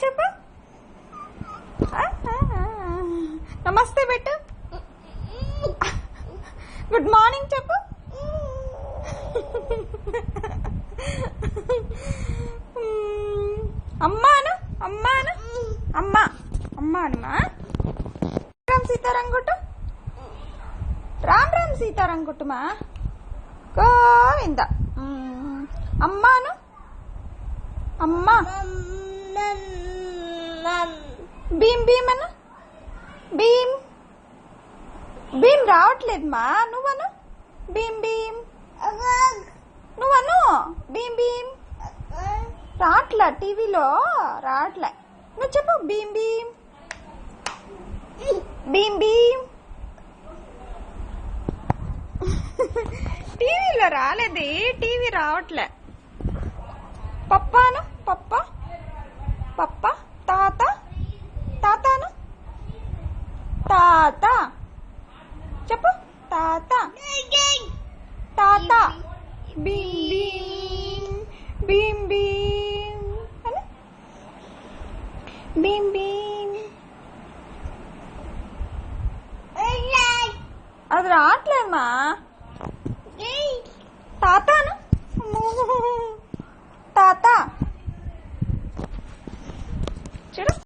చెప్పు. నమస్తే పెట్టు. గుడ్ మార్నింగ్ చెప్పు. అమ్మాను అమ్మాను అమ్మా అమ్మానుమా. రామ్ సీతారాం కొట్టు. రామ్ రామ్ సీతారాం కొట్టుమా. గోవింద. అమ్మాను అమ్మా. భీమ్ భీమ్ అను. భీమ్ భీమ్ రావట్లేదు మా. నువ్వను భీమ్ భీమ్. నువ్వను భీమ్ భీమ్. రావట్లే, టీవీలో రావట్లే. నువ్వు చెప్పు భీమ్ భీమ్. భీమ్ భీమ్. టీవీలో రాలేది, టీవీ రావట్లే. పప్పాను పప్ప పప్ప. తాత తాతాను తాత చెప్పు. తాత తాత. భీమ్ భీమ్ భీమ్ భీమ్ అని. భీమ్ భీమ్. అది రావట్లేదమ్మా. తాతాను తాత. చూడు.